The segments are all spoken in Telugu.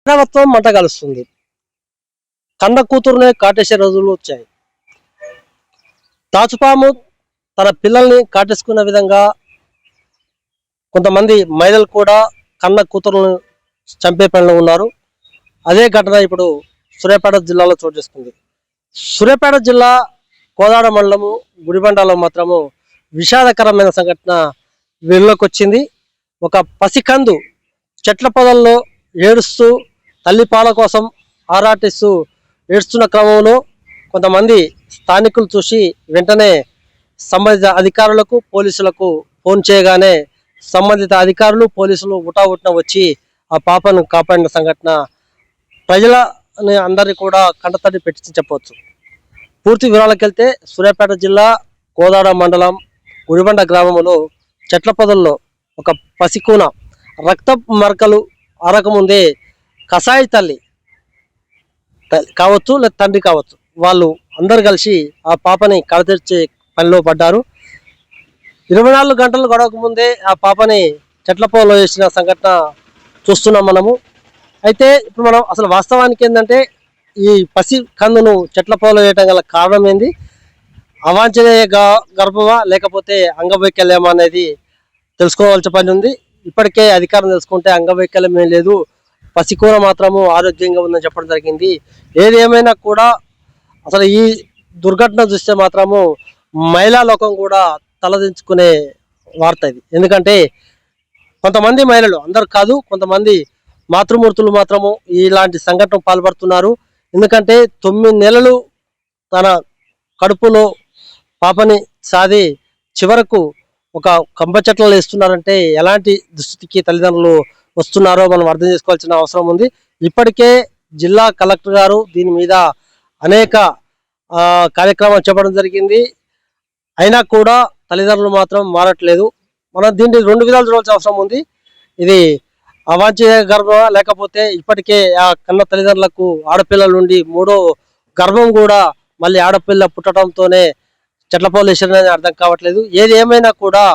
ప్రభుత్వం మంట కలుస్తుంది. కన్న కూతురునే కాటేసే రోజులు వచ్చాయి. తాచుపాము తన పిల్లల్ని కాటేసుకున్న విధంగా కొంతమంది మహిళలు కూడా కన్న కూతురులను చంపే పనిలో ఉన్నారు. అదే ఘటన ఇప్పుడు సూర్యాపేట జిల్లాలో చోటు చేసుకుంది. సూర్యాపేట జిల్లా కోదాడ మండలము గుడిబండలో మాత్రము విషాదకరమైన సంఘటన వెలుగులోకి వచ్చింది. ఒక పసికందు చెట్ల పొదల్లో ఏడుస్తూ తల్లి పాల కోసం ఆరాటిస్తూ ఏడుస్తున్న క్రమంలో కొంతమంది స్థానికులు చూసి వెంటనే సంబంధిత అధికారులకు పోలీసులకు ఫోన్ చేయగానే సంబంధిత అధికారులు పోలీసులు ఉటావుట్న వచ్చి ఆ పాపను కాపాడిన సంఘటన ప్రజలని అందరినీ కూడా కంటతడి పెట్టి చెప్పవచ్చు. పూర్తి వివరాలకు వెళ్తే సూర్యాపేట జిల్లా కోదాడ మండలం గుడిబండ గ్రామంలో చెట్ల పొదల్లో ఒక పసికూన రక్త మరకలు ఆరకముందే కసాయి తల్లి కావచ్చు లేదా తండ్రి కావచ్చు, వాళ్ళు అందరు కలిసి ఆ పాపని కడతీర్చే పనిలో పడ్డారు. 24 గంటలు గడవక ముందే ఆ పాపని చెట్ల పొదలో వేసిన సంఘటన చూస్తున్నాం మనము. అయితే ఇప్పుడు మనం అసలు వాస్తవానికి ఏంటంటే ఈ పసి కందును చెట్ల పొదలో వేయటం గల కారణం ఏంది, అవాంఛనీయ గర్భమా లేకపోతే అంగవైకల్యమా అనేది తెలుసుకోవాల్సిన పని ఉంది. ఇప్పటికే అధికారం తెలుసుకుంటే అంగవైకల్యం ఏం లేదు, పసికూర మాత్రము ఆరోగ్యంగా ఉందని చెప్పడం జరిగింది. ఏది ఏమైనా కూడా అసలు ఈ దుర్ఘటన చూస్తే మాత్రము మహిళా లోకం కూడా తలదించుకునే వార్త ఇది. ఎందుకంటే కొంతమంది మహిళలు, అందరు కాదు, కొంతమంది మాతృమూర్తులు మాత్రము ఇలాంటి సంఘటన పాల్పడుతున్నారు. ఎందుకంటే 9 నెలలు తన కడుపులో పాపని సాది చివరకు ఒక కంప చెట్లలో వేస్తున్నారంటే ఎలాంటి దుస్థితికి తల్లిదండ్రులు వస్తున్నారో మనం అర్థం చేసుకోవాల్సిన అవసరం ఉంది. ఇప్పటికే జిల్లా కలెక్టర్ గారు దీని మీద అనేక కార్యక్రమాలు చెప్పడం జరిగింది. అయినా కూడా తల్లిదండ్రులు మాత్రం మారట్లేదు. మనం దీన్ని 2 విధాలు చూడాల్సిన అవసరం ఉంది. ఇది అవాంఛనీయ గర్భం లేకపోతే ఇప్పటికే ఆ కన్న తల్లిదండ్రులకు ఆడపిల్లల నుండి 3వ గర్భం కూడా మళ్ళీ ఆడపిల్ల పుట్టడంతోనే చెట్ల పొదలు వేసారని అర్థం కావట్లేదు. ఏది ఏమైనా కూడా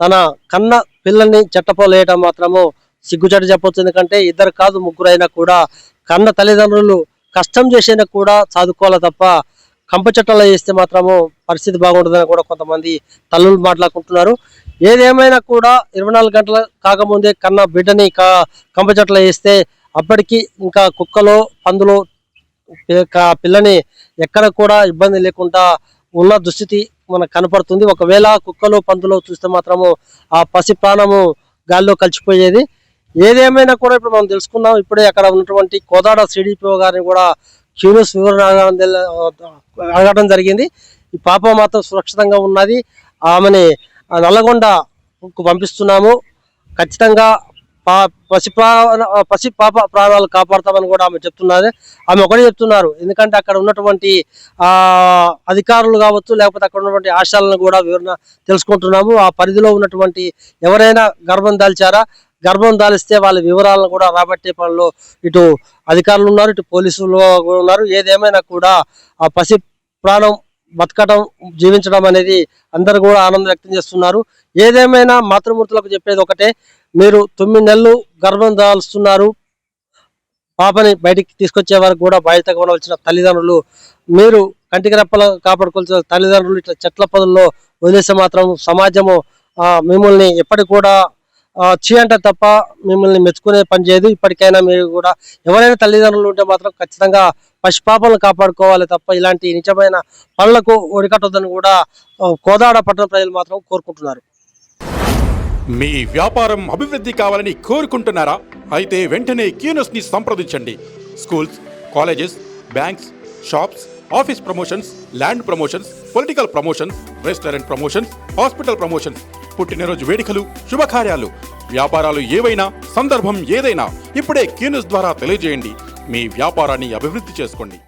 తన కన్న పిల్లల్ని చెట్ల పొదలు వేయడం మాత్రము సిగ్గుచాటు చెప్పొచ్చు. ఎందుకంటే 2 కాదు 3 అయినా కూడా కన్న తల్లిదండ్రులు కష్టం చేసినా కూడా చదువుకోవాలి తప్ప కంప చెట్లలో వేస్తే మాత్రము పరిస్థితి బాగుంటుందని కూడా కొంతమంది తల్లులు మాట్లాడుకుంటున్నారు. ఏదేమైనా కూడా 24 గంటలు కాకముందే కన్న బిడ్డని కంప చెట్లలో వేస్తే అప్పటికి ఇంకా కుక్కలో పందులో పిల్లని ఎక్కడ కూడా ఇబ్బంది లేకుండా ఉన్న దుస్థితి మనకు కనపడుతుంది. ఒకవేళ కుక్కలో పందులో చూస్తే మాత్రము ఆ పసి ప్రాణము గాల్లో కలిసిపోయేది. ఏదేమైనా కూడా ఇప్పుడు మనం తెలుసుకున్నాం. ఇప్పుడే అక్కడ ఉన్నటువంటి కోదాడ సిడిపిఓ గారిని కూడా క్యూరియస్ వివరణ అడగడం జరిగింది. ఈ పాప మాత్రం సురక్షితంగా ఉన్నది, ఆమెని నల్లగొండకు పంపిస్తున్నాము, ఖచ్చితంగా పసి పాప ప్రాణాలు కాపాడతామని కూడా ఆమె చెప్తున్నారు. ఆమె ఒకటే చెప్తున్నారు, ఎందుకంటే అక్కడ ఉన్నటువంటి అధికారులు కావచ్చు లేకపోతే అక్కడ ఉన్నటువంటి ఆశాలను కూడా వివరణ తెలుసుకుంటున్నాము. ఆ పరిధిలో ఉన్నటువంటి ఎవరైనా గర్భం దాల్చారా, గర్భం దాలిస్తే వాళ్ళ వివరాలను కూడా రాబట్టే పనిలో ఇటు అధికారులు ఉన్నారు, ఇటు పోలీసులు కూడా ఉన్నారు. ఏదేమైనా కూడా ఆ పసి ప్రాణం బతకడం జీవించడం అనేది అందరూ కూడా ఆనందం వ్యక్తం చేస్తున్నారు. ఏదేమైనా మాతృమూర్తులకు చెప్పేది ఒకటే, మీరు 9 నెలలు గర్భం దాల్స్తున్నారు, పాపని బయటికి తీసుకొచ్చే వరకు కూడా బాధ్యతగా ఉండవలసిన తల్లిదండ్రులు, మీరు కంటికి రెప్పలు కాపాడుకోవాల్సిన తల్లిదండ్రులు ఇట్లా చెట్ల పొదల్లో వదిలేస్తే మాత్రం సమాజము మిమ్మల్ని ఎప్పటికి కూడా చేయంట తప్ప మిమ్మల్ని మెచ్చుకునే పని చేయదు. ఇప్పటికైనా మీరు కూడా ఎవరైనా తల్లిదండ్రులు ఉంటే మాత్రం ఖచ్చితంగా పసిపాపలను కాపాడుకోవాలి తప్ప ఇలాంటి నిజమైన పనులకు ఒడికట్టొద్దని కూడా కోదాడ పట్టణ ప్రజలు మాత్రం కోరుకుంటున్నారు. మీ వ్యాపారం అభివృద్ధి కావాలని కోరుకుంటున్నారా? అయితే వెంటనే క్యూనస్ ని సంప్రదించండి. Schools, colleges, banks, shops, office promotions, land promotions, political promotions, restaurant promotions, hospital promotions, పుట్టినరోజు వేడుకలు, శుభకార్యాలు, వ్యాపారాలు ఏవైనా, సందర్భం ఏదైనా ఇప్పుడే క్యూనస్ ద్వారా తెలియజేయండి. మీ వ్యాపారాన్ని అభివృద్ధి చేసుకోండి.